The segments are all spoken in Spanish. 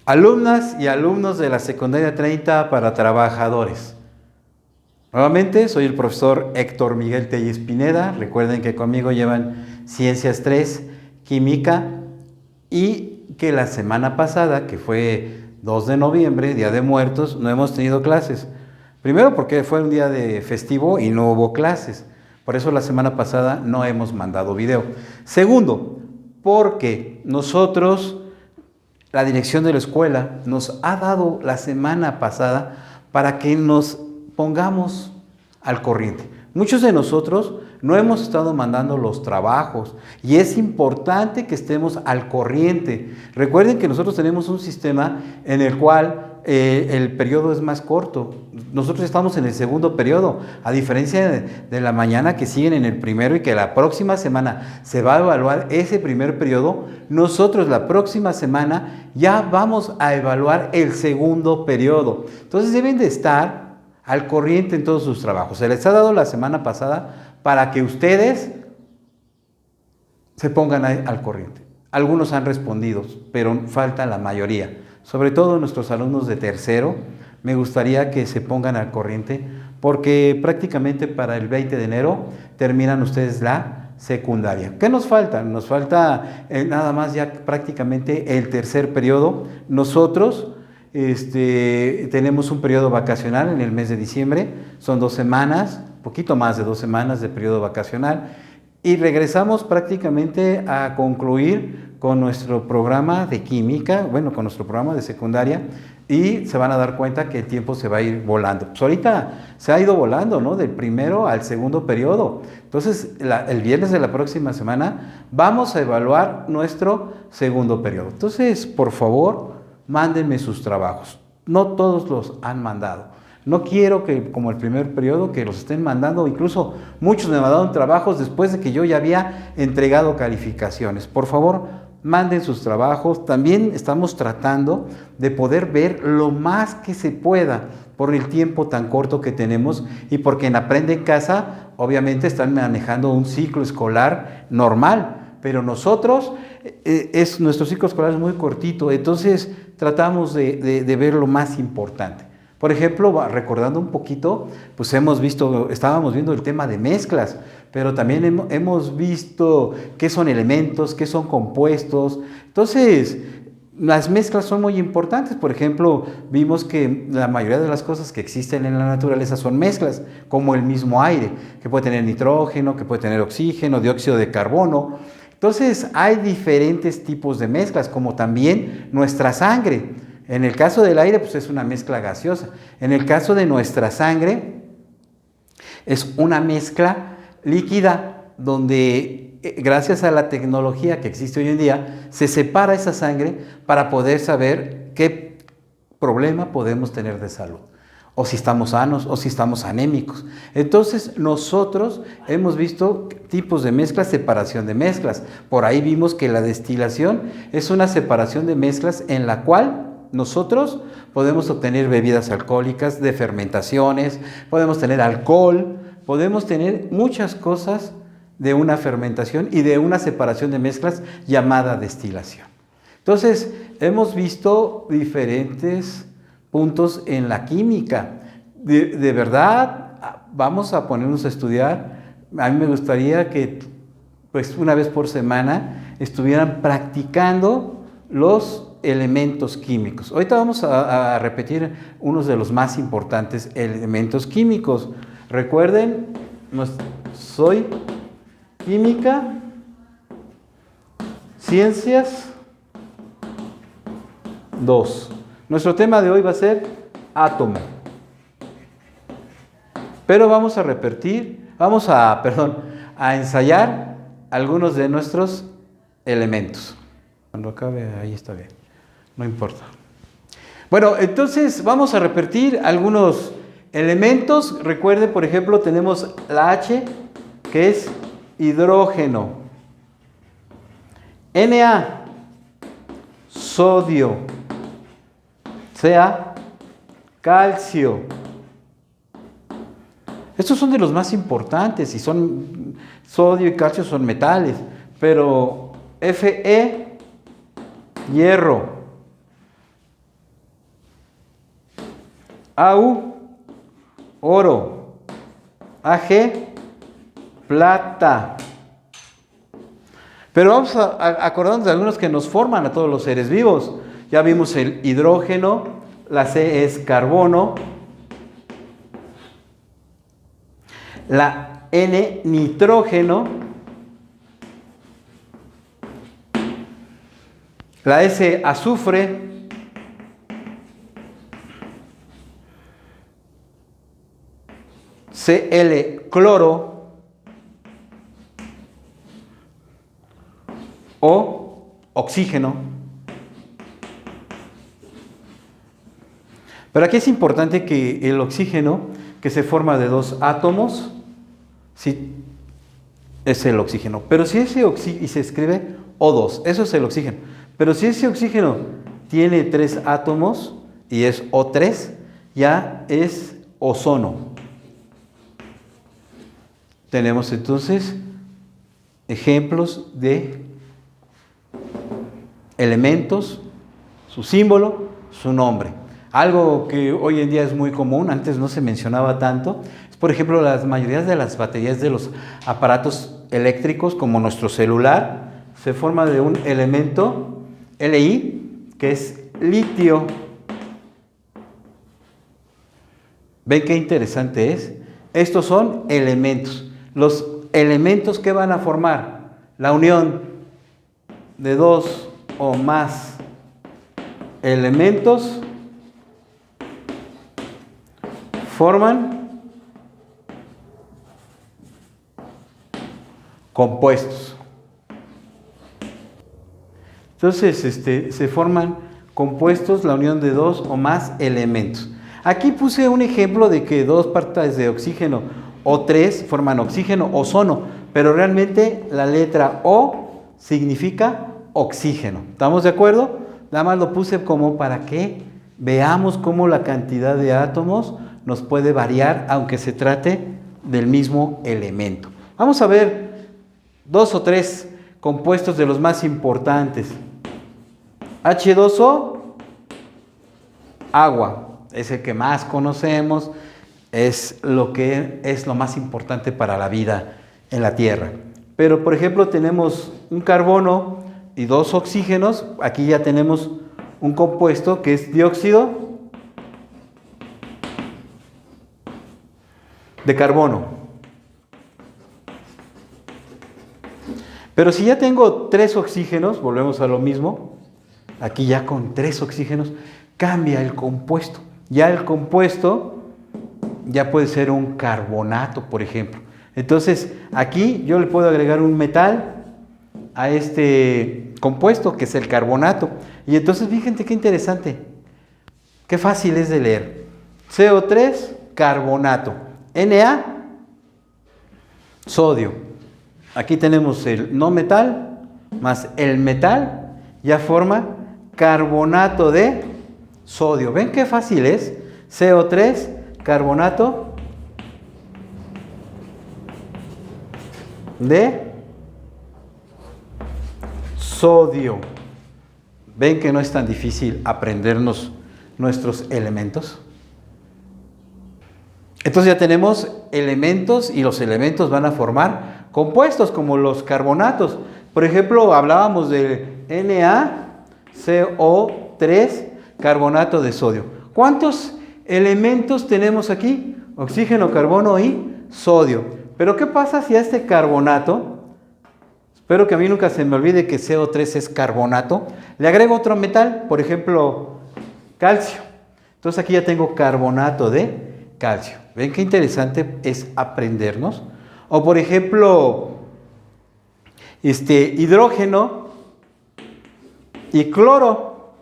Alumnas y alumnos de la secundaria 30 para trabajadores. Nuevamente, soy el profesor Héctor Miguel Telles Pineda. Recuerden que conmigo llevan Ciencias 3, Química, y que la semana pasada, que fue 2 de noviembre, Día de Muertos, no hemos tenido clases. Primero porque fue un día de festivo y no hubo clases. Por eso la semana pasada no hemos mandado video. Segundo, porque la dirección de la escuela nos ha dado la semana pasada para que nos pongamos al corriente. Muchos de nosotros no hemos estado mandando los trabajos y es importante que estemos al corriente. Recuerden que nosotros tenemos un sistema en el cual el periodo es más corto. Nosotros estamos en el segundo periodo, a diferencia de la mañana que siguen en el primero y que la próxima semana se va a evaluar ese primer periodo. Nosotros la próxima semana ya vamos a evaluar el segundo periodo. Entonces deben de estar al corriente en todos sus trabajos. Se les ha dado la semana pasada para que ustedes se pongan al corriente. Algunos han respondido, pero falta la mayoría. Sobre todo nuestros alumnos de tercero, me gustaría que se pongan al corriente porque prácticamente para el 20 de enero terminan ustedes la secundaria. ¿Qué nos falta? Nos falta nada más ya prácticamente el tercer periodo. Nosotros tenemos un periodo vacacional en el mes de diciembre, son 2 semanas, poquito más de 2 semanas de periodo vacacional, y regresamos prácticamente a concluir con nuestro programa de química, con nuestro programa de secundaria, y se van a dar cuenta que el tiempo se va a ir volando. Pues ahorita se ha ido volando, ¿no? Del primero al segundo periodo. Entonces, el viernes de la próxima semana vamos a evaluar nuestro segundo periodo. Entonces, por favor, mándenme sus trabajos. No todos los han mandado. No quiero que, como el primer periodo, que los estén mandando. Incluso muchos me mandaron trabajos después de que yo ya había entregado calificaciones. Por favor, manden sus trabajos. También estamos tratando de poder ver lo más que se pueda por el tiempo tan corto que tenemos y porque en Aprende en Casa, obviamente, están manejando un ciclo escolar normal. Pero nosotros, nuestro ciclo escolar es muy cortito, entonces tratamos de ver lo más importante. Por ejemplo, recordando un poquito, pues estábamos viendo el tema de mezclas, pero también hemos visto qué son elementos, qué son compuestos. Entonces, las mezclas son muy importantes. Por ejemplo, vimos que la mayoría de las cosas que existen en la naturaleza son mezclas, como el mismo aire, que puede tener nitrógeno, que puede tener oxígeno, dióxido de carbono. Entonces, hay diferentes tipos de mezclas, como también nuestra sangre. En el caso del aire, pues es una mezcla gaseosa. En el caso de nuestra sangre, es una mezcla líquida donde, gracias a la tecnología que existe hoy en día, se separa esa sangre para poder saber qué problema podemos tener de salud. O si estamos sanos, o si estamos anémicos. Entonces, nosotros hemos visto tipos de mezclas, separación de mezclas. Por ahí vimos que la destilación es una separación de mezclas en la cual nosotros podemos obtener bebidas alcohólicas de fermentaciones, podemos tener alcohol, podemos tener muchas cosas de una fermentación y de una separación de mezclas llamada destilación. Entonces, hemos visto diferentes puntos en la química. De verdad, vamos a ponernos a estudiar. A mí me gustaría que, pues, una vez por semana estuvieran practicando los elementos químicos. Ahorita vamos a repetir unos de los más importantes elementos químicos. Recuerden, soy química, ciencias 2. Nuestro tema de hoy va a ser átomo. Pero vamos a ensayar algunos de nuestros elementos. Cuando acabe, ahí está bien. No importa. Bueno, entonces vamos a repetir algunos elementos. Recuerden, por ejemplo, tenemos la H, que es hidrógeno. Na, sodio. Ca, calcio. Estos son de los más importantes y sodio y calcio son metales, pero Fe, hierro. AU, oro. AG, plata. Pero vamos a acordarnos de algunos que nos forman a todos los seres vivos. Ya vimos el hidrógeno, la C es carbono, la N nitrógeno, la S azufre, Cl cloro o oxígeno. Pero aquí es importante que el oxígeno, que se forma de dos átomos, sí, es el oxígeno. Pero si ese oxígeno, y se escribe O2, eso es el oxígeno. Pero si ese oxígeno tiene 3 átomos y es O3, ya es ozono. Tenemos entonces ejemplos de elementos, su símbolo, su nombre. Algo que hoy en día es muy común, antes no se mencionaba tanto, es por ejemplo las mayorías de las baterías de los aparatos eléctricos como nuestro celular, se forma de un elemento Li, que es litio. ¿Ven qué interesante es? Estos son elementos. Los elementos que van a formar la unión de 2 o más elementos forman compuestos. Entonces, se forman compuestos, la unión de 2 o más elementos. Aquí puse un ejemplo de que 2 partes de oxígeno o 3 forman oxígeno, ozono, pero realmente la letra O significa oxígeno. ¿Estamos de acuerdo? Nada más lo puse como para que veamos cómo la cantidad de átomos nos puede variar, aunque se trate del mismo elemento. Vamos a ver 2 o 3 compuestos de los más importantes. H2O, agua, es el que más conocemos, es lo que es lo más importante para la vida en la Tierra. Pero por ejemplo tenemos un carbono y 2 oxígenos, aquí ya tenemos un compuesto que es dióxido de carbono. Pero si ya tengo 3 oxígenos, volvemos a lo mismo, aquí ya con 3 oxígenos cambia el compuesto. Ya el compuesto ya puede ser un carbonato, por ejemplo. Entonces, aquí yo le puedo agregar un metal a este compuesto, que es el carbonato. Y entonces, fíjense qué interesante, qué fácil es de leer. CO3, carbonato. Na, sodio. Aquí tenemos el no metal más el metal, ya forma carbonato de sodio. ¿Ven qué fácil es? CO3, carbonato de sodio. ¿Ven que no es tan difícil aprendernos nuestros elementos? Entonces ya tenemos elementos y los elementos van a formar compuestos como los carbonatos. Por ejemplo, hablábamos de NaCO3, carbonato de sodio. ¿Cuántos elementos tenemos aquí? Oxígeno, carbono y sodio. Pero ¿qué pasa si a este carbonato, espero que a mí nunca se me olvide que CO3 es carbonato, le agrego otro metal, por ejemplo, calcio? Entonces aquí ya tengo carbonato de calcio. ¿Ven qué interesante es aprendernos? O por ejemplo, hidrógeno y cloro.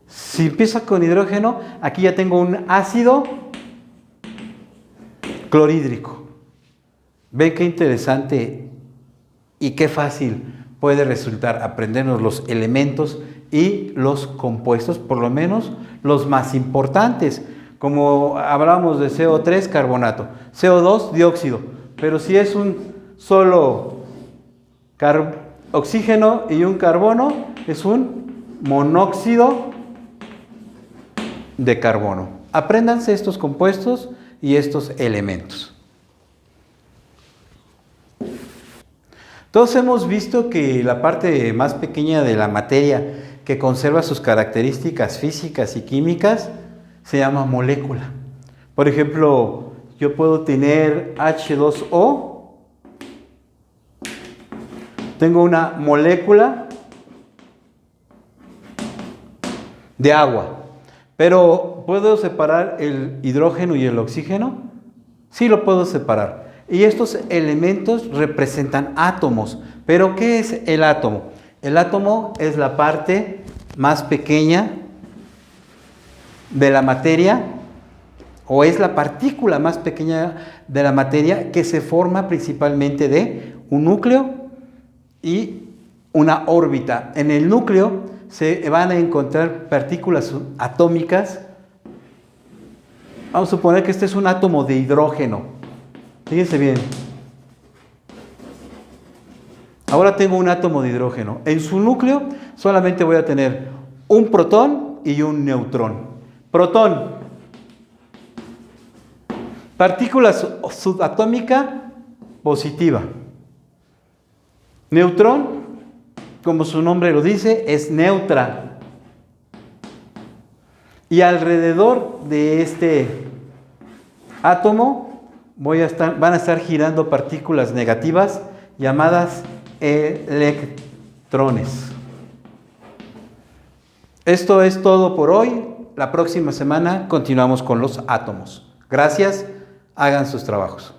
Si empieza con hidrógeno, aquí ya tengo un ácido clorhídrico. ¿Ven qué interesante y qué fácil puede resultar aprendernos los elementos y los compuestos, por lo menos los más importantes? Como hablamos de CO3, carbonato, CO2, dióxido, pero si es un solo oxígeno y un carbono, es un monóxido de carbono. Apréndanse estos compuestos y estos elementos. Todos hemos visto que la parte más pequeña de la materia que conserva sus características físicas y químicas se llama molécula. Por ejemplo, yo puedo tener H2O, tengo una molécula de agua, pero ¿puedo separar el hidrógeno y el oxígeno? Sí, lo puedo separar. Y estos elementos representan átomos. ¿Pero qué es el átomo? El átomo es la parte más pequeña de la materia, o es la partícula más pequeña de la materia, que se forma principalmente de un núcleo y una órbita. En el núcleo se van a encontrar partículas atómicas. Vamos a suponer que este es un átomo de hidrógeno. Fíjense bien. Ahora tengo un átomo de hidrógeno. En su núcleo solamente voy a tener un protón y un neutrón. Protón, partícula subatómica positiva. Neutrón, como su nombre lo dice, es neutra. Y alrededor de este átomo van a estar girando partículas negativas llamadas electrones. Esto es todo por hoy. La próxima semana continuamos con los átomos. Gracias. Hagan sus trabajos.